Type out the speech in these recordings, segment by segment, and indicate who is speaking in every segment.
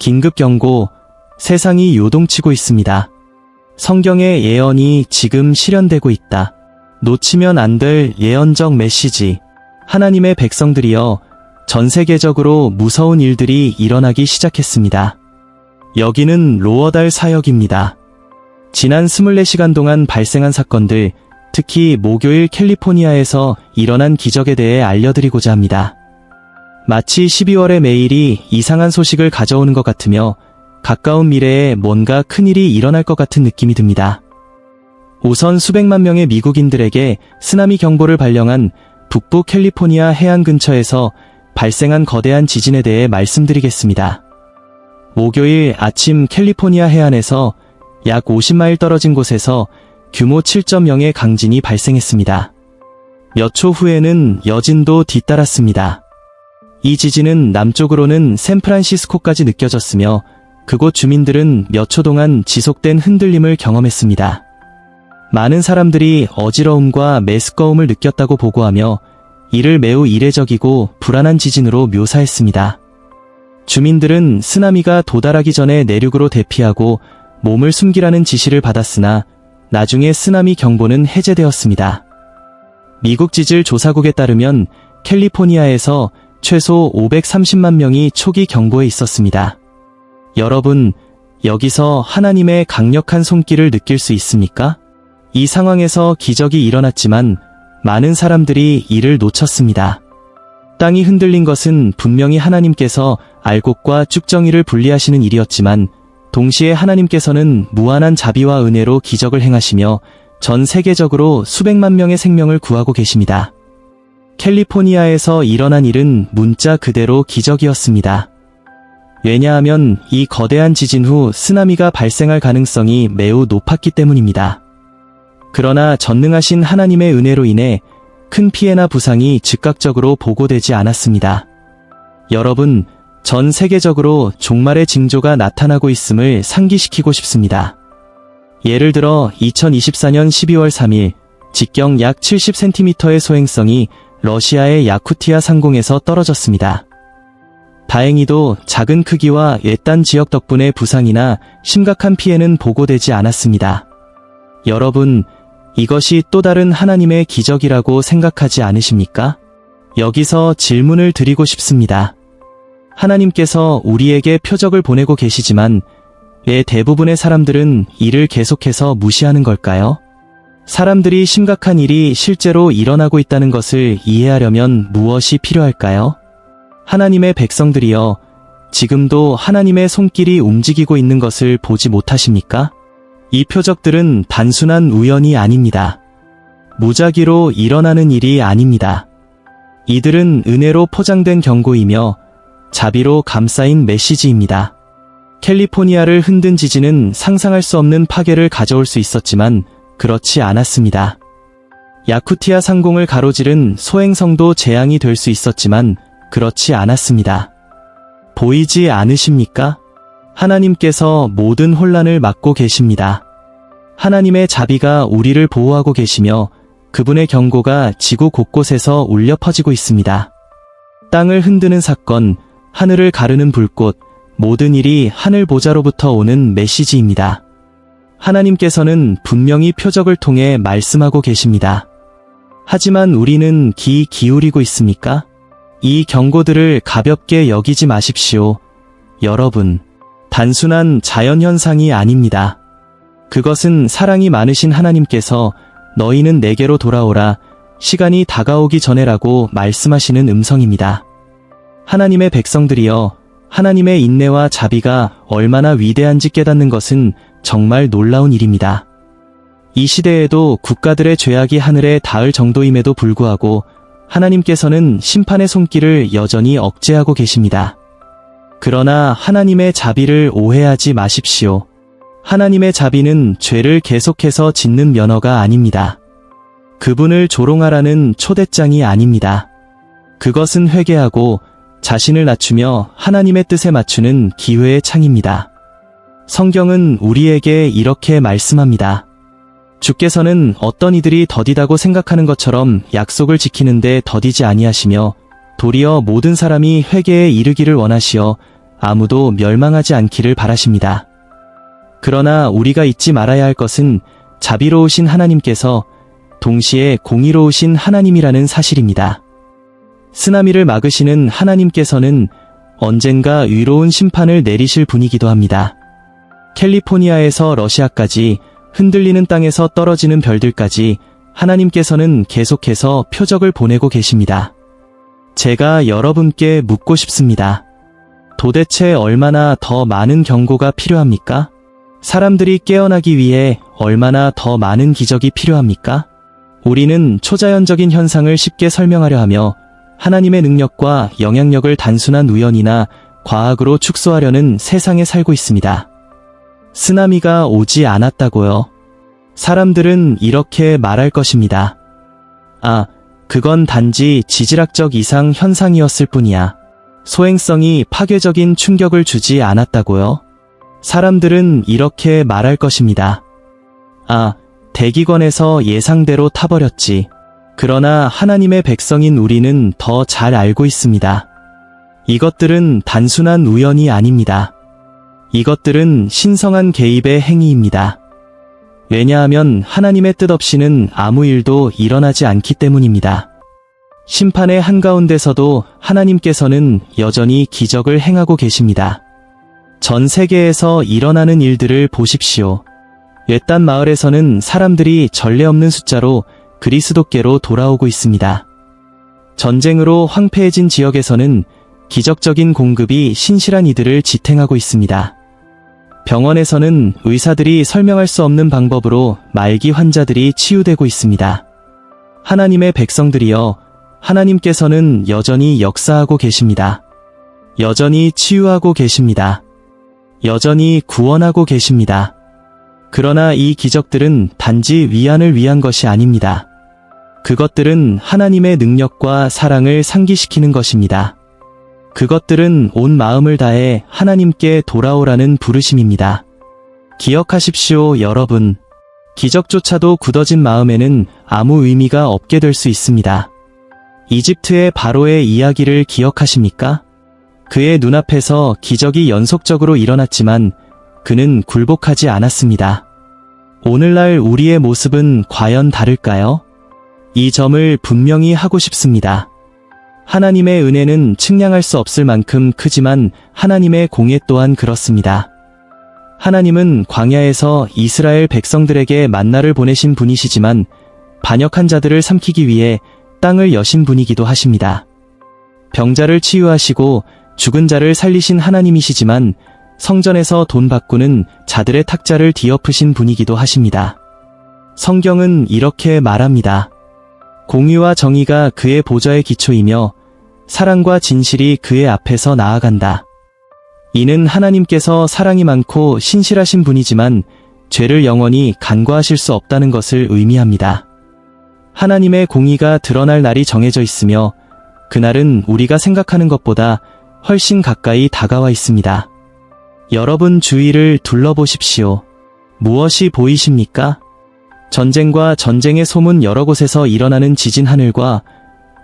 Speaker 1: 긴급 경고, 세상이 요동치고 있습니다. 성경의 예언이 지금 실현되고 있다. 놓치면 안 될 예언적 메시지. 하나님의 백성들이여, 전 세계적으로 무서운 일들이 일어나기 시작했습니다. 여기는 로어달 사역입니다. 지난 24시간 동안 발생한 사건들, 특히 목요일 캘리포니아에서 일어난 기적에 대해 알려드리고자 합니다. 마치 12월의 매일이 이상한 소식을 가져오는 것 같으며 가까운 미래에 뭔가 큰일이 일어날 것 같은 느낌이 듭니다. 우선 수백만 명의 미국인들에게 쓰나미 경보를 발령한 북부 캘리포니아 해안 근처에서 발생한 거대한 지진에 대해 말씀드리겠습니다. 목요일 아침 캘리포니아 해안에서 약 50마일 떨어진 곳에서 규모 7.0의 강진이 발생했습니다. 몇 초 후에는 여진도 뒤따랐습니다. 이 지진은 남쪽으로는 샌프란시스코까지 느껴졌으며 그곳 주민들은 몇 초 동안 지속된 흔들림을 경험했습니다. 많은 사람들이 어지러움과 메스꺼움을 느꼈다고 보고하며 이를 매우 이례적이고 불안한 지진으로 묘사했습니다. 주민들은 쓰나미가 도달하기 전에 내륙으로 대피하고 몸을 숨기라는 지시를 받았으나 나중에 쓰나미 경보는 해제되었습니다. 미국 지질 조사국에 따르면 캘리포니아에서 최소 530만 명이 초기 경보에 있었습니다. 여러분, 여기서 하나님의 강력한 손길을 느낄 수 있습니까? 이 상황에서 기적이 일어났지만 많은 사람들이 이를 놓쳤습니다. 땅이 흔들린 것은 분명히 하나님께서 알곡과 쭉정이를 분리하시는 일이었지만 동시에 하나님께서는 무한한 자비와 은혜로 기적을 행하시며 전 세계적으로 수백만 명의 생명을 구하고 계십니다. 캘리포니아에서 일어난 일은 문자 그대로 기적이었습니다. 왜냐하면 이 거대한 지진 후 쓰나미가 발생할 가능성이 매우 높았기 때문입니다. 그러나 전능하신 하나님의 은혜로 인해 큰 피해나 부상이 즉각적으로 보고되지 않았습니다. 여러분, 전 세계적으로 종말의 징조가 나타나고 있음을 상기시키고 싶습니다. 예를 들어 2024년 12월 3일 직경 약 70cm의 소행성이 러시아의 야쿠티아 상공에서 떨어졌습니다. 다행히도 작은 크기와 외딴 지역 덕분에 부상이나 심각한 피해는 보고되지 않았습니다. 여러분, 이것이 또 다른 하나님의 기적이라고 생각하지 않으십니까? 여기서 질문을 드리고 싶습니다. 하나님께서 우리에게 표적을 보내고 계시지만 왜 대부분의 사람들은 이를 계속해서 무시하는 걸까요? 사람들이 심각한 일이 실제로 일어나고 있다는 것을 이해하려면 무엇이 필요할까요? 하나님의 백성들이여, 지금도 하나님의 손길이 움직이고 있는 것을 보지 못하십니까? 이 표적들은 단순한 우연이 아닙니다. 무작위로 일어나는 일이 아닙니다. 이들은 은혜로 포장된 경고이며 자비로 감싸인 메시지입니다. 캘리포니아를 흔든 지진은 상상할 수 없는 파괴를 가져올 수 있었지만 그렇지 않았습니다. 야쿠티아 상공을 가로지른 소행성도 재앙이 될 수 있었지만 그렇지 않았습니다. 보이지 않으십니까? 하나님께서 모든 혼란을 막고 계십니다. 하나님의 자비가 우리를 보호하고 계시며 그분의 경고가 지구 곳곳에서 울려 퍼지고 있습니다. 땅을 흔드는 사건, 하늘을 가르는 불꽃, 모든 일이 하늘 보좌로부터 오는 메시지입니다. 하나님께서는 분명히 표적을 통해 말씀하고 계십니다. 하지만 우리는 귀 기울이고 있습니까? 이 경고들을 가볍게 여기지 마십시오. 여러분, 단순한 자연현상이 아닙니다. 그것은 사랑이 많으신 하나님께서 너희는 내게로 돌아오라, 시간이 다가오기 전에라고 말씀하시는 음성입니다. 하나님의 백성들이여, 하나님의 인내와 자비가 얼마나 위대한지 깨닫는 것은 정말 놀라운 일입니다. 이 시대에도 국가들의 죄악이 하늘에 닿을 정도임에도 불구하고 하나님께서는 심판의 손길을 여전히 억제하고 계십니다. 그러나 하나님의 자비를 오해하지 마십시오. 하나님의 자비는 죄를 계속해서 짓는 면허가 아닙니다. 그분을 조롱하라는 초대장이 아닙니다. 그것은 회개하고 자신을 낮추며 하나님의 뜻에 맞추는 기회의 창입니다. 성경은 우리에게 이렇게 말씀합니다. 주께서는 어떤 이들이 더디다고 생각하는 것처럼 약속을 지키는데 더디지 아니하시며 도리어 모든 사람이 회개에 이르기를 원하시어 아무도 멸망하지 않기를 바라십니다. 그러나 우리가 잊지 말아야 할 것은 자비로우신 하나님께서 동시에 공의로우신 하나님이라는 사실입니다. 쓰나미를 막으시는 하나님께서는 언젠가 위로운 심판을 내리실 분이기도 합니다. 캘리포니아에서 러시아까지 흔들리는 땅에서 떨어지는 별들까지 하나님께서는 계속해서 표적을 보내고 계십니다. 제가 여러분께 묻고 싶습니다. 도대체 얼마나 더 많은 경고가 필요합니까? 사람들이 깨어나기 위해 얼마나 더 많은 기적이 필요합니까? 우리는 초자연적인 현상을 쉽게 설명하려 하며 하나님의 능력과 영향력을 단순한 우연이나 과학으로 축소하려는 세상에 살고 있습니다. 쓰나미가 오지 않았다고요? 사람들은 이렇게 말할 것입니다. 아, 그건 단지 지질학적 이상 현상이었을 뿐이야. 소행성이 파괴적인 충격을 주지 않았다고요? 사람들은 이렇게 말할 것입니다. 아, 대기권에서 예상대로 타버렸지. 그러나 하나님의 백성인 우리는 더 잘 알고 있습니다. 이것들은 단순한 우연이 아닙니다. 이것들은 신성한 개입의 행위입니다. 왜냐하면 하나님의 뜻 없이는 아무 일도 일어나지 않기 때문입니다. 심판의 한가운데서도 하나님께서는 여전히 기적을 행하고 계십니다. 전 세계에서 일어나는 일들을 보십시오. 외딴 마을에서는 사람들이 전례 없는 숫자로 그리스도께로 돌아오고 있습니다. 전쟁으로 황폐해진 지역에서는 기적적인 공급이 신실한 이들을 지탱하고 있습니다. 병원에서는 의사들이 설명할 수 없는 방법으로 말기 환자들이 치유되고 있습니다. 하나님의 백성들이여, 하나님께서는 여전히 역사하고 계십니다. 여전히 치유하고 계십니다. 여전히 구원하고 계십니다. 그러나 이 기적들은 단지 위안을 위한 것이 아닙니다. 그것들은 하나님의 능력과 사랑을 상기시키는 것입니다. 그것들은 온 마음을 다해 하나님께 돌아오라는 부르심입니다. 기억하십시오, 여러분. 기적조차도 굳어진 마음에는 아무 의미가 없게 될 수 있습니다. 이집트의 바로의 이야기를 기억하십니까? 그의 눈앞에서 기적이 연속적으로 일어났지만 그는 굴복하지 않았습니다. 오늘날 우리의 모습은 과연 다를까요? 이 점을 분명히 하고 싶습니다. 하나님의 은혜는 측량할 수 없을 만큼 크지만 하나님의 공예 또한 그렇습니다. 하나님은 광야에서 이스라엘 백성들에게 만나를 보내신 분이시지만 반역한 자들을 삼키기 위해 땅을 여신 분이기도 하십니다. 병자를 치유하시고 죽은 자를 살리신 하나님이시지만 성전에서 돈 바꾸는 자들의 탁자를 뒤엎으신 분이기도 하십니다. 성경은 이렇게 말합니다. 공의와 정의가 그의 보좌의 기초이며 사랑과 진실이 그의 앞에서 나아간다. 이는 하나님께서 사랑이 많고 신실하신 분이지만 죄를 영원히 간과하실 수 없다는 것을 의미합니다. 하나님의 공의가 드러날 날이 정해져 있으며 그날은 우리가 생각하는 것보다 훨씬 가까이 다가와 있습니다. 여러분 주위를 둘러보십시오. 무엇이 보이십니까? 전쟁과 전쟁의 소문 여러 곳에서 일어나는 지진 하늘과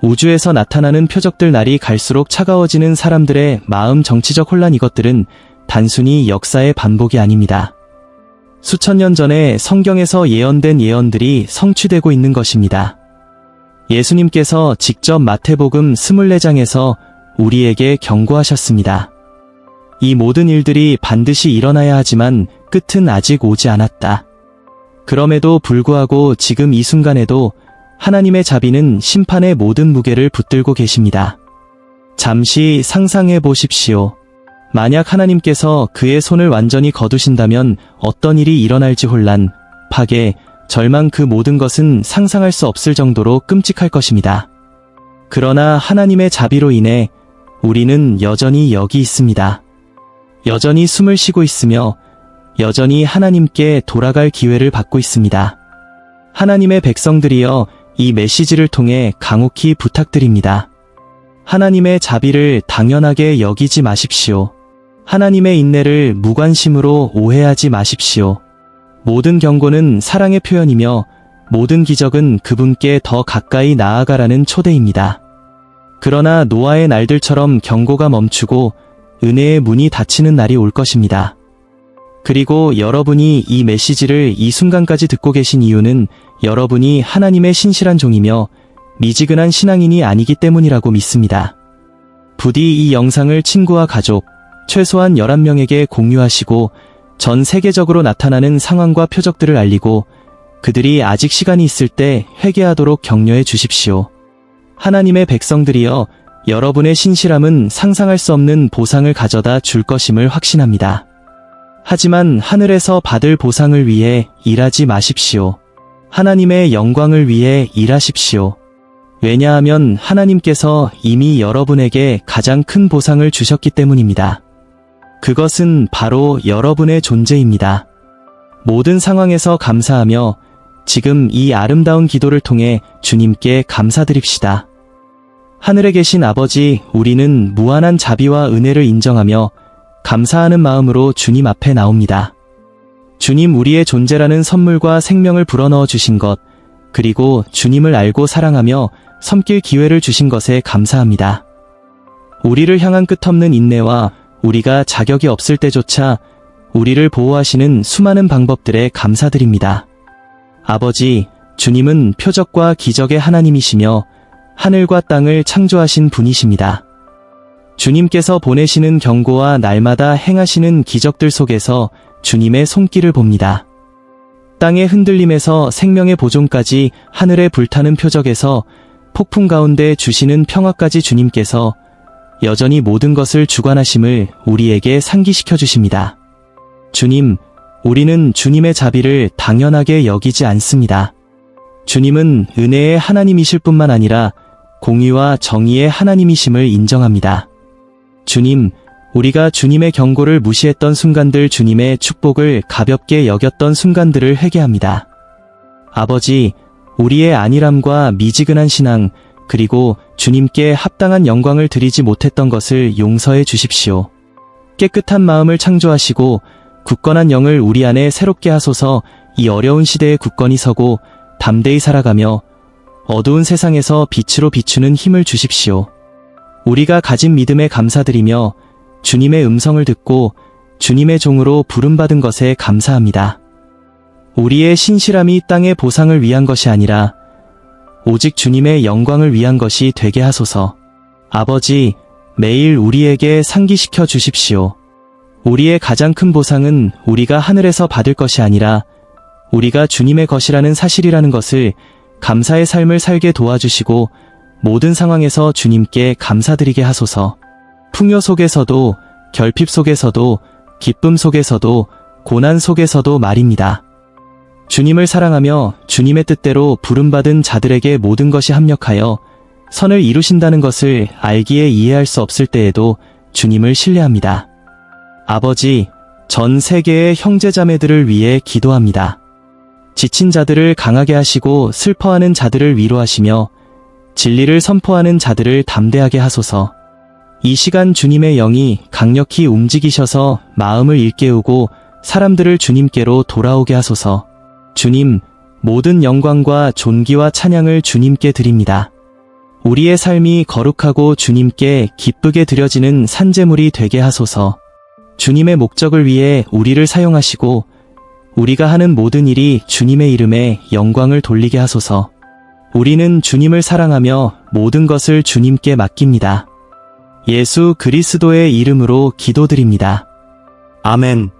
Speaker 1: 우주에서 나타나는 표적들 날이 갈수록 차가워지는 사람들의 마음 정치적 혼란 이것들은 단순히 역사의 반복이 아닙니다. 수천 년 전에 성경에서 예언된 예언들이 성취되고 있는 것입니다. 예수님께서 직접 마태복음 24장에서 우리에게 경고하셨습니다. 이 모든 일들이 반드시 일어나야 하지만 끝은 아직 오지 않았다. 그럼에도 불구하고 지금 이 순간에도 하나님의 자비는 심판의 모든 무게를 붙들고 계십니다. 잠시 상상해 보십시오. 만약 하나님께서 그의 손을 완전히 거두신다면 어떤 일이 일어날지 혼란, 파괴, 절망 그 모든 것은 상상할 수 없을 정도로 끔찍할 것입니다. 그러나 하나님의 자비로 인해 우리는 여전히 여기 있습니다. 여전히 숨을 쉬고 있으며 여전히 하나님께 돌아갈 기회를 받고 있습니다. 하나님의 백성들이여 이 메시지를 통해 강혹히 부탁드립니다. 하나님의 자비를 당연하게 여기지 마십시오. 하나님의 인내를 무관심으로 오해하지 마십시오. 모든 경고는 사랑의 표현이며 모든 기적은 그분께 더 가까이 나아가라는 초대입니다. 그러나 노아의 날들처럼 경고가 멈추고 은혜의 문이 닫히는 날이 올 것입니다. 그리고 여러분이 이 메시지를 이 순간까지 듣고 계신 이유는 여러분이 하나님의 신실한 종이며 미지근한 신앙인이 아니기 때문이라고 믿습니다. 부디 이 영상을 친구와 가족, 최소한 11명에게 공유하시고 전 세계적으로 나타나는 상황과 표적들을 알리고 그들이 아직 시간이 있을 때 회개하도록 격려해 주십시오. 하나님의 백성들이여, 여러분의 신실함은 상상할 수 없는 보상을 가져다 줄 것임을 확신합니다. 하지만 하늘에서 받을 보상을 위해 일하지 마십시오. 하나님의 영광을 위해 일하십시오. 왜냐하면 하나님께서 이미 여러분에게 가장 큰 보상을 주셨기 때문입니다. 그것은 바로 여러분의 존재입니다. 모든 상황에서 감사하며 지금 이 아름다운 기도를 통해 주님께 감사드립시다. 하늘에 계신 아버지, 우리는 무한한 자비와 은혜를 인정하며 감사하는 마음으로 주님 앞에 나옵니다. 주님, 우리의 존재라는 선물과 생명을 불어넣어 주신 것, 그리고 주님을 알고 사랑하며 섬길 기회를 주신 것에 감사합니다. 우리를 향한 끝없는 인내와 우리가 자격이 없을 때조차 우리를 보호하시는 수많은 방법들에 감사드립니다. 아버지, 주님은 표적과 기적의 하나님이시며 하늘과 땅을 창조하신 분이십니다. 주님께서 보내시는 경고와 날마다 행하시는 기적들 속에서 주님의 손길을 봅니다. 땅의 흔들림에서 생명의 보존까지, 하늘의 불타는 표적에서 폭풍 가운데 주시는 평화까지 주님께서 여전히 모든 것을 주관하심을 우리에게 상기시켜 주십니다. 주님, 우리는 주님의 자비를 당연하게 여기지 않습니다. 주님은 은혜의 하나님이실 뿐만 아니라 공의와 정의의 하나님이심을 인정합니다. 주님, 우리가 주님의 경고를 무시했던 순간들, 주님의 축복을 가볍게 여겼던 순간들을 회개합니다. 아버지, 우리의 안일함과 미지근한 신앙, 그리고 주님께 합당한 영광을 드리지 못했던 것을 용서해 주십시오. 깨끗한 마음을 창조하시고 굳건한 영을 우리 안에 새롭게 하소서. 이 어려운 시대에 굳건히 서고 담대히 살아가며 어두운 세상에서 빛으로 비추는 힘을 주십시오. 우리가 가진 믿음에 감사드리며 주님의 음성을 듣고 주님의 종으로 부름받은 것에 감사합니다. 우리의 신실함이 땅의 보상을 위한 것이 아니라 오직 주님의 영광을 위한 것이 되게 하소서. 아버지, 매일 우리에게 상기시켜 주십시오. 우리의 가장 큰 보상은 우리가 하늘에서 받을 것이 아니라 우리가 주님의 것이라는 사실이라는 것을, 감사의 삶을 살게 도와주시고 모든 상황에서 주님께 감사드리게 하소서. 풍요 속에서도, 결핍 속에서도, 기쁨 속에서도, 고난 속에서도 말입니다. 주님을 사랑하며 주님의 뜻대로 부름받은 자들에게 모든 것이 합력하여 선을 이루신다는 것을 알기에 이해할 수 없을 때에도 주님을 신뢰합니다. 아버지, 전 세계의 형제자매들을 위해 기도합니다. 지친 자들을 강하게 하시고 슬퍼하는 자들을 위로하시며 진리를 선포하는 자들을 담대하게 하소서. 이 시간 주님의 영이 강력히 움직이셔서 마음을 일깨우고 사람들을 주님께로 돌아오게 하소서. 주님, 모든 영광과 존귀와 찬양을 주님께 드립니다. 우리의 삶이 거룩하고 주님께 기쁘게 드려지는 산제물이 되게 하소서. 주님의 목적을 위해 우리를 사용하시고 우리가 하는 모든 일이 주님의 이름에 영광을 돌리게 하소서. 우리는 주님을 사랑하며 모든 것을 주님께 맡깁니다. 예수 그리스도의 이름으로 기도드립니다. 아멘.